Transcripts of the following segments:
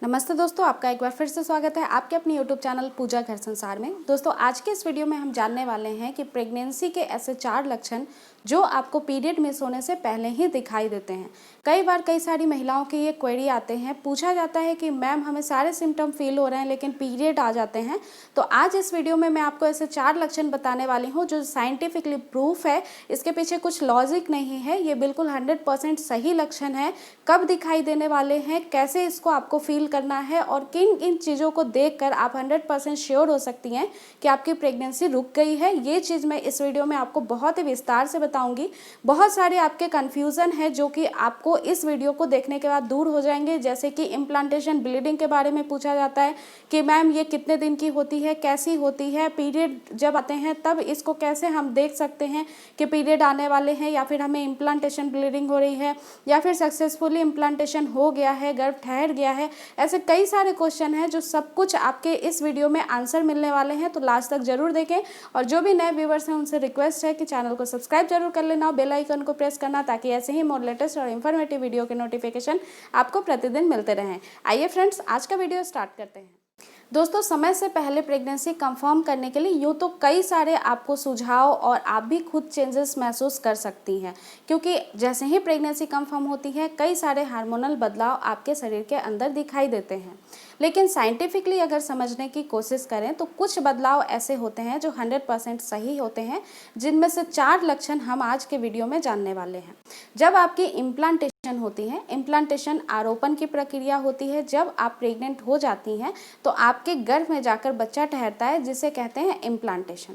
नमस्ते दोस्तों, आपका एक बार फिर से स्वागत है आपके अपने यूट्यूब चैनल पूजा घर संसार में। दोस्तों, आज के इस वीडियो में हम जानने वाले हैं कि प्रेगनेंसी के ऐसे 4 लक्षण जो आपको पीरियड मिस होने से पहले ही दिखाई देते हैं। कई बार कई सारी महिलाओं के ये क्वेरी आते हैं, पूछा जाता है कि मैम हमें सारे सिम्टम फील हो रहे हैं लेकिन पीरियड आ जाते हैं। तो आज इस वीडियो में मैं आपको ऐसे 4 लक्षण बताने वाली हूँ जो साइंटिफिकली प्रूफ है, इसके पीछे कुछ लॉजिक नहीं है, ये बिल्कुल 100% सही लक्षण है। कब दिखाई देने वाले हैं, कैसे इसको आपको फील करना है और किन किन चीज़ों को देखकर आप 100% श्योर हो सकती हैं कि आपकी प्रेगनेंसी रुक गई है, ये चीज़ मैं इस वीडियो में आपको बहुत ही विस्तार से बताऊंगी। बहुत सारे आपके कन्फ्यूज़न है जो कि आपको इस वीडियो को देखने के बाद दूर हो जाएंगे। जैसे कि इम्प्लांटेशन ब्लीडिंग के बारे में पूछा जाता है कि मैम ये कितने दिन की होती है, कैसी होती है, पीरियड जब आते हैं तब इसको कैसे हम देख सकते हैं कि पीरियड आने वाले हैं या फिर हमें इम्प्लांटेशन ब्लीडिंग हो रही है या फिर सक्सेसफुली इम्प्लांटेशन हो गया है, गर्भ ठहर गया है। ऐसे कई सारे क्वेश्चन हैं जो सब कुछ आपके इस वीडियो में आंसर मिलने वाले हैं, तो लास्ट तक जरूर देखें। और जो भी नए व्यूवर्स हैं उनसे रिक्वेस्ट है कि चैनल को सब्सक्राइब जरूर कर लेना और बेल आइकन को प्रेस करना, ताकि ऐसे ही मोर लेटेस्ट और इन्फॉर्मेटिव वीडियो के नोटिफिकेशन आपको प्रतिदिन मिलते रहें। आइए फ्रेंड्स, आज का वीडियो स्टार्ट करते हैं। दोस्तों, समय से पहले प्रेगनेंसी कंफर्म करने के लिए यूँ तो कई सारे आपको सुझाव और आप भी खुद चेंजेस महसूस कर सकती हैं, क्योंकि जैसे ही प्रेगनेंसी कंफर्म होती है कई सारे हार्मोनल बदलाव आपके शरीर के अंदर दिखाई देते हैं। लेकिन साइंटिफिकली अगर समझने की कोशिश करें तो कुछ बदलाव ऐसे होते हैं जो 100% सही होते हैं, जिनमें से 4 लक्षण हम आज के वीडियो में जानने वाले हैं। जब आपकी इम्प्लांटेशन होती है, इम्प्लांटेशन आरोपण की प्रक्रिया होती है। जब आप प्रेग्नेंट हो जाती हैं तो आपके गर्भ में जाकर बच्चा ठहरता है, जिसे कहते हैं इम्प्लांटेशन।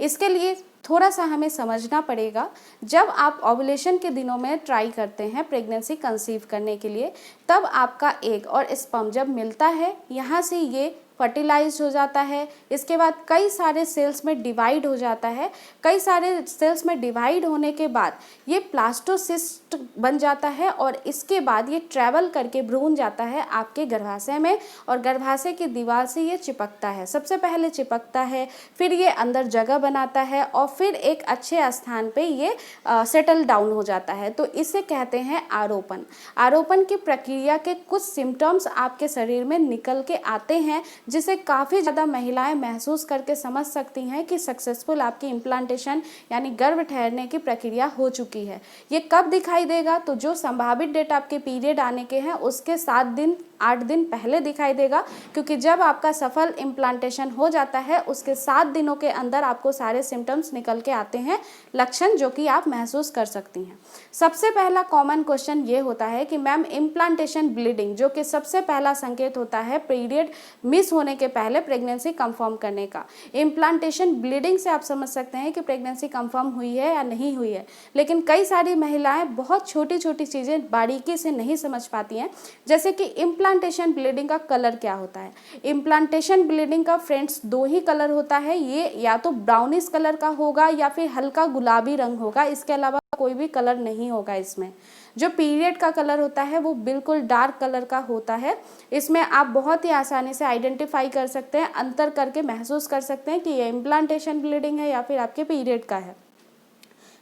इसके लिए थोड़ा सा हमें समझना पड़ेगा। जब आप ओव्यूलेशन के दिनों में ट्राई करते हैं प्रेगनेंसी कंसीव करने के लिए, तब आपका एग और स्पर्म जब मिलता है, यहाँ से ये फर्टिलाइज हो जाता है। इसके बाद कई सारे सेल्स में डिवाइड हो जाता है। कई सारे सेल्स में डिवाइड होने के बाद ये प्लास्टोसिस्ट बन जाता है और इसके बाद ये ट्रैवल करके भ्रूण जाता है आपके गर्भाशय में और गर्भाशय की दीवार से ये चिपकता है। सबसे पहले चिपकता है, फिर ये अंदर जगह बनाता है और फिर एक अच्छे स्थान पे ये सेटल डाउन हो जाता है। तो इसे कहते हैं आरोपण। आरोपण की प्रक्रिया के कुछ सिम्टम्स आपके शरीर में निकल के आते हैं, जिसे काफ़ी ज़्यादा महिलाएं महसूस करके समझ सकती हैं कि सक्सेसफुल आपकी इम्प्लांटेशन यानी गर्भ ठहरने की प्रक्रिया हो चुकी है। ये कब दिखाई देगा? तो जो संभावित डेट आपके पीरियड आने के हैं उसके 7 दिन 8 दिन पहले दिखाई देगा, क्योंकि जब आपका सफल इम्प्लांटेशन हो जाता है उसके 7 दिनों के अंदर आपको सारे सिम्टम्स निकल के आते हैं, लक्षण जो कि आप महसूस कर सकती हैं। सबसे पहला कॉमन क्वेश्चन ये होता है कि मैम इम्प्लांटेशन ब्लीडिंग, जो कि सबसे पहला संकेत होता है पीरियड मिस होने के पहले प्रेगनेंसी कंफर्म करने का। इम्प्लांटेशन ब्लीडिंग से आप समझ सकते हैं कि प्रेगनेंसी कंफर्म हुई है या नहीं हुई है। लेकिन कई सारी महिलाएं बहुत छोटी छोटी चीज़ें बारीकी से नहीं समझ पाती हैं, जैसे कि इम्प्लांटेशन ब्लीडिंग का कलर क्या होता है। इम्प्लांटेशन ब्लीडिंग का फ्रेंड्स 2 ही कलर होता है, ये या तो ब्राउनिश कलर का होगा या फिर हल्का गुलाबी रंग होगा, इसके अलावा कोई भी कलर नहीं होगा इसमें। जो पीरियड का कलर होता है वो बिल्कुल डार्क कलर का होता है। इसमें आप बहुत ही आसानी से आइडेंटिफाई कर सकते हैं, अंतर करके महसूस कर सकते हैं कि ये इम्प्लांटेशन ब्लीडिंग है या फिर आपके पीरियड का है।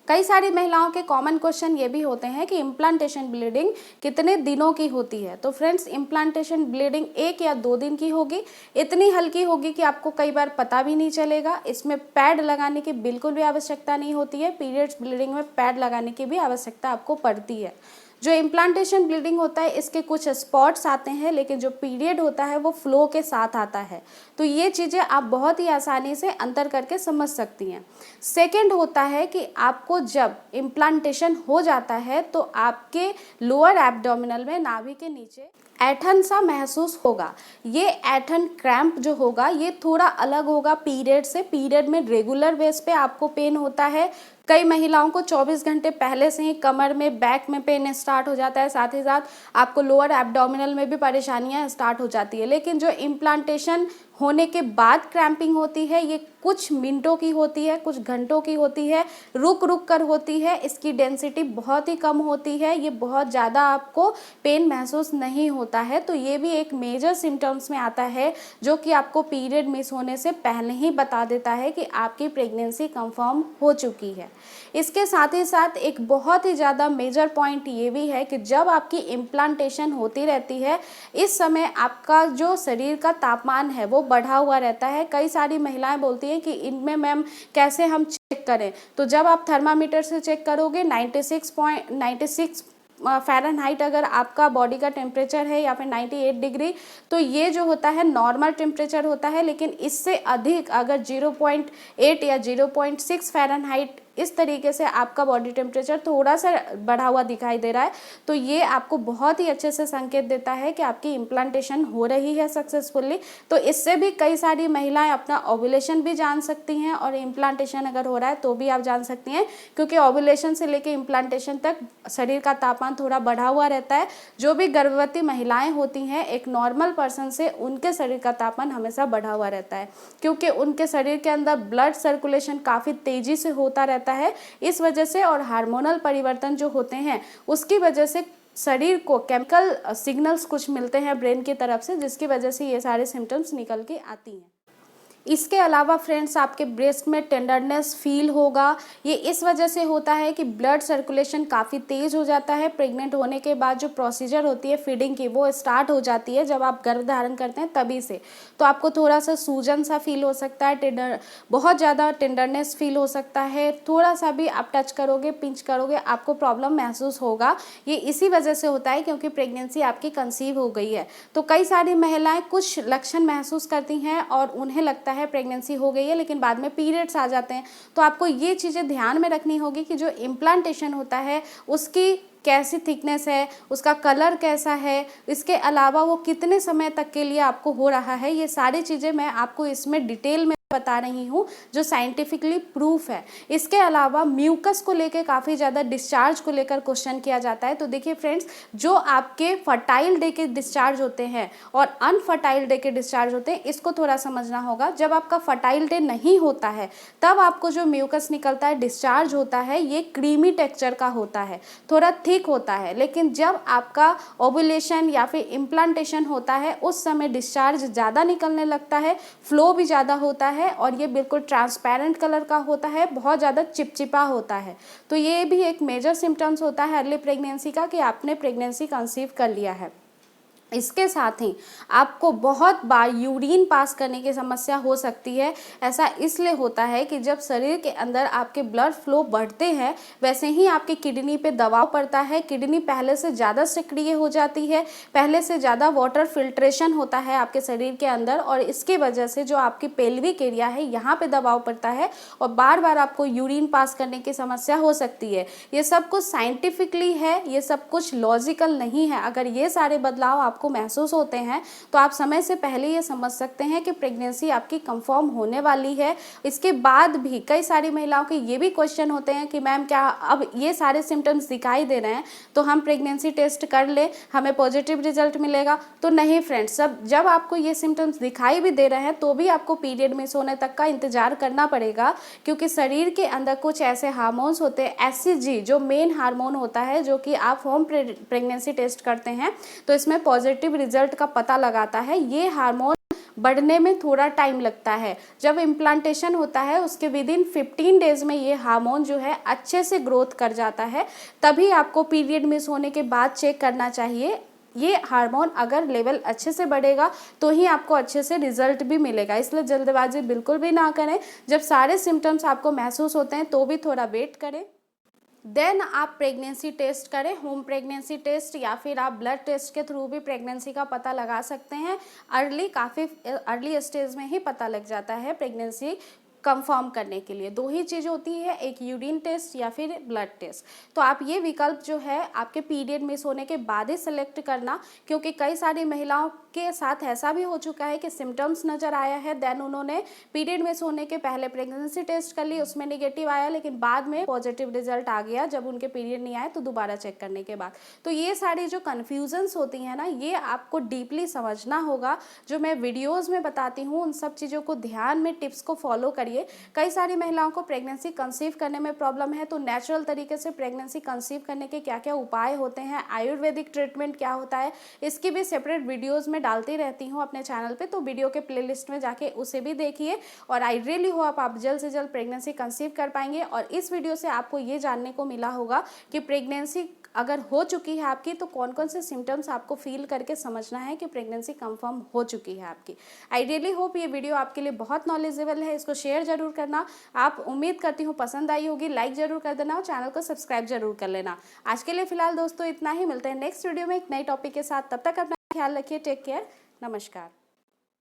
कई सारी महिलाओं के कॉमन क्वेश्चन ये भी होते हैं कि इम्प्लांटेशन ब्लीडिंग कितने दिनों की होती है। तो फ्रेंड्स, इम्प्लांटेशन ब्लीडिंग 1 या 2 दिन की होगी। इतनी हल्की होगी कि आपको कई बार पता भी नहीं चलेगा। इसमें पैड लगाने की बिल्कुल भी आवश्यकता नहीं होती है। पीरियड्स ब्लीडिंग में पैड लगाने की भी आवश्यकता आपको पड़ती है। जो इम्प्लांटेशन ब्लीडिंग होता है इसके कुछ स्पॉट्स आते हैं, लेकिन जो पीरियड होता है वो फ्लो के साथ आता है। तो ये चीज़ें आप बहुत ही आसानी से अंतर करके समझ सकती हैं। सेकंड होता है कि आपको जब इम्प्लांटेशन हो जाता है तो आपके लोअर एब्डोमिनल में, नाभि के नीचे ऐठन सा महसूस होगा। ये ऐठन क्रैम्प जो होगा ये थोड़ा अलग होगा पीरियड से। पीरियड में रेगुलर बेस पे आपको पेन होता है। कई महिलाओं को 24 घंटे पहले से ही कमर में, बैक में पेन स्टार्ट हो जाता है, साथ ही साथ आपको लोअर एब्डोमिनल में भी परेशानियां स्टार्ट हो जाती है। लेकिन जो इम्प्लांटेशन होने के बाद क्रैम्पिंग होती है, ये कुछ मिनटों की होती है, कुछ घंटों की होती है, रुक रुक कर होती है, इसकी डेंसिटी बहुत ही कम होती है, ये बहुत ज़्यादा आपको पेन महसूस नहीं होता है। तो ये भी एक मेजर सिम्टम्स में आता है जो कि आपको पीरियड मिस होने से पहले ही बता देता है कि आपकी प्रेगनेंसी कंफर्म हो चुकी है। इसके साथ ही साथ एक बहुत ही ज़्यादा मेजर पॉइंट ये भी है कि जब आपकी इम्प्लांटेशन होती रहती है, इस समय आपका जो शरीर का तापमान है वो बढ़ा हुआ रहता है। कई सारी महिलाएं बोलती हैं कि इनमें मैम कैसे हम चेक करें, तो जब आप थर्मामीटर से चेक करोगे 96 फ़ारेनहाइट अगर आपका बॉडी का टेम्परेचर है या फिर 98 डिग्री, तो ये जो होता है नॉर्मल टेम्परेचर होता है। लेकिन इससे अधिक अगर 0.8 या 0.6 फ़ारेनहाइट इस तरीके से आपका बॉडी टेम्परेचर थोड़ा सा बढ़ा हुआ दिखाई दे रहा है, तो ये आपको बहुत ही अच्छे से संकेत देता है कि आपकी इम्प्लांटेशन हो रही है सक्सेसफुली। तो इससे भी कई सारी महिलाएं अपना ओव्यूलेशन भी जान सकती हैं, और इम्प्लांटेशन अगर हो रहा है तो भी आप जान सकती हैं, क्योंकि ओव्यूलेशन से लेकर इम्प्लांटेशन तक शरीर का तापमान थोड़ा बढ़ा हुआ रहता है। जो भी गर्भवती महिलाएं होती हैं, एक नॉर्मल पर्सन से उनके शरीर का तापमान हमेशा बढ़ा हुआ रहता है, क्योंकि उनके शरीर के अंदर ब्लड सर्कुलेशन काफ़ी तेज़ी से होता रहता है इस वजह से, और हार्मोनल परिवर्तन जो होते हैं उसकी वजह से शरीर को केमिकल सिग्नल्स कुछ मिलते हैं ब्रेन की तरफ से, जिसकी वजह से ये सारे सिम्टम्स निकल के आती हैं। इसके अलावा फ्रेंड्स, आपके ब्रेस्ट में टेंडरनेस फील होगा। ये इस वजह से होता है कि ब्लड सर्कुलेशन काफ़ी तेज़ हो जाता है। प्रेग्नेंट होने के बाद जो प्रोसीजर होती है फीडिंग की, वो स्टार्ट हो जाती है जब आप गर्भ धारण करते हैं तभी से। तो आपको थोड़ा सा सूजन सा फील हो सकता है, बहुत ज़्यादा टेंडरनेस फील हो सकता है। थोड़ा सा भी आप टच करोगे, पिंच करोगे, आपको प्रॉब्लम महसूस होगा। ये इसी वजह से होता है क्योंकि प्रेगनेंसी आपकी कंसीव हो गई है। तो कई सारी महिलाएं कुछ लक्षण महसूस करती हैं और उन्हें लगता है प्रेगनेंसी हो गई है, लेकिन बाद में पीरियड्स आ जाते हैं। तो आपको ये चीज़ें ध्यान में रखनी होगी कि जो इम्प्लांटेशन होता है उसकी कैसी थिकनेस है, उसका कलर कैसा है, इसके अलावा वो कितने समय तक के लिए आपको हो रहा है। ये सारी चीज़ें मैं आपको इसमें डिटेल में बता रही हूँ जो साइंटिफिकली प्रूफ है। इसके अलावा म्यूकस को लेकर काफ़ी ज़्यादा डिस्चार्ज को लेकर क्वेश्चन किया जाता है। तो देखिए फ्रेंड्स, जो आपके फर्टाइल डे के डिस्चार्ज होते हैं और अनफर्टाइल डे के डिस्चार्ज होते हैं, इसको थोड़ा समझना होगा। जब आपका फर्टाइल डे नहीं होता है तब आपको जो म्यूकस निकलता है, डिस्चार्ज होता है, ये क्रीमी टेक्सचर का होता है, थोड़ा थिक होता है। लेकिन जब आपका ओव्यूलेशन या फिर इम्प्लांटेशन होता है उस समय डिस्चार्ज ज़्यादा निकलने लगता है, फ्लो भी ज़्यादा होता है, और ये बिल्कुल ट्रांसपेरेंट कलर का होता है, बहुत ज़्यादा चिपचिपा होता है। तो ये भी एक मेजर सिम्टम्स होता है अर्ली प्रेगनेंसी का कि आपने प्रेगनेंसी कंसीव कर लिया है। इसके साथ ही आपको बहुत बार यूरिन पास करने की समस्या हो सकती है। ऐसा इसलिए होता है कि जब शरीर के अंदर आपके ब्लड फ्लो बढ़ते हैं, वैसे ही आपकी किडनी पे दबाव पड़ता है। किडनी पहले से ज़्यादा सक्रिय हो जाती है, पहले से ज़्यादा वाटर फिल्ट्रेशन होता है आपके शरीर के अंदर, और इसके वजह से जो आपकी पेल्विक एरिया है यहाँ पे दबाव पड़ता है और बार बार आपको यूरिन पास करने की समस्या हो सकती है। ये सब कुछ साइंटिफिकली है, ये सब कुछ लॉजिकल नहीं है। अगर ये सारे बदलाव आपको महसूस होते हैं तो आप समय से पहले ये समझ सकते हैं कि प्रेगनेंसी आपकी कंफर्म होने वाली है। इसके बाद भी कई सारी महिलाओं के ये भी क्वेश्चन होते हैं कि मैम क्या अब ये सारे सिम्टम्स दिखाई दे रहे हैं तो हम प्रेगनेंसी टेस्ट कर ले, हमें पॉजिटिव रिजल्ट मिलेगा? तो नहीं फ्रेंड्स, जब आपको ये सिम्टम्स दिखाई भी दे रहे हैं तो भी आपको पीरियड मिस होने तक का इंतजार करना पड़ेगा, क्योंकि शरीर के अंदर कुछ ऐसे हार्मोन्स होते हैं, एससीजी जो मेन हार्मोन होता है, जो कि आप होम प्रेगनेंसी टेस्ट करते हैं तो इसमें पॉजिटिव रिजल्ट का पता लगाता है। ये हार्मोन बढ़ने में थोड़ा टाइम लगता है। जब इम्प्लांटेशन होता है उसके विदिन 15 डेज में ये हार्मोन जो है अच्छे से ग्रोथ कर जाता है, तभी आपको पीरियड मिस होने के बाद चेक करना चाहिए। ये हार्मोन अगर लेवल अच्छे से बढ़ेगा तो ही आपको अच्छे से रिजल्ट भी मिलेगा, इसलिए जल्दबाजी बिल्कुल भी ना करें। जब सारे सिम्टम्स आपको महसूस होते हैं तो भी थोड़ा वेट करें, देन आप प्रेगनेंसी टेस्ट करें, होम प्रेगनेंसी टेस्ट, या फिर आप ब्लड टेस्ट के थ्रू भी प्रेगनेंसी का पता लगा सकते हैं। काफ़ी अर्ली स्टेज में ही पता लग जाता है प्रेगनेंसी कंफर्म करने के लिए। दो ही चीज़ होती है, एक यूरिन टेस्ट या फिर ब्लड टेस्ट। तो आप ये विकल्प जो है आपके पीरियड मिस होने के बाद ही सेलेक्ट करना, क्योंकि कई सारी महिलाओं के साथ ऐसा भी हो चुका है कि सिम्टम्स नज़र आया है, देन उन्होंने पीरियड मिस होने के पहले प्रेगनेंसी टेस्ट कर ली, उसमें निगेटिव आया, लेकिन बाद में पॉजिटिव रिजल्ट आ गया जब उनके पीरियड नहीं आए तो दोबारा चेक करने के बाद। तो ये सारी जो कन्फ्यूजन्स होती हैं ना, ये आपको डीपली समझना होगा। जो मैं वीडियोज़ में बताती हूँ उन सब चीज़ों को ध्यान में, टिप्स को फॉलो करिए। कई सारी महिलाओं को प्रेगनेंसी कंसीव करने में प्रॉब्लम है, तो नेचुरल तरीके से प्रेगनेंसी कंसीव करने के क्या क्या उपाय होते हैं, आयुर्वेदिक ट्रीटमेंट क्या होता है, इसकी भी सेपरेट वीडियोज़ में डालती रहती हूँ अपने चैनल पे, तो वीडियो के प्लेलिस्ट में जाके उसे भी देखिए। और आई रियली होप आप जल्द से जल्द प्रेगनेंसी कंसीव कर पाएंगे। और इस वीडियो से आपको ये जानने को मिला होगा कि प्रेगनेंसी अगर हो चुकी है आपकी तो कौन कौन से सिम्टम्स आपको फील करके समझना है कि प्रेगनेंसी कंफर्म हो चुकी है आपकी। आई रियली होप ये वीडियो आपके लिए बहुत नॉलेजेबल है, इसको शेयर जरूर करना। आप उम्मीद करती हूँ पसंद आई होगी, लाइक जरूर कर देना और चैनल को सब्सक्राइब जरूर कर लेना। आज के लिए फिलहाल दोस्तों इतना ही, मिलते हैं नेक्स्ट वीडियो में एक नई टॉपिक के साथ। तब तक अपना ख्याल रखिए, टेक केयर, नमस्कार।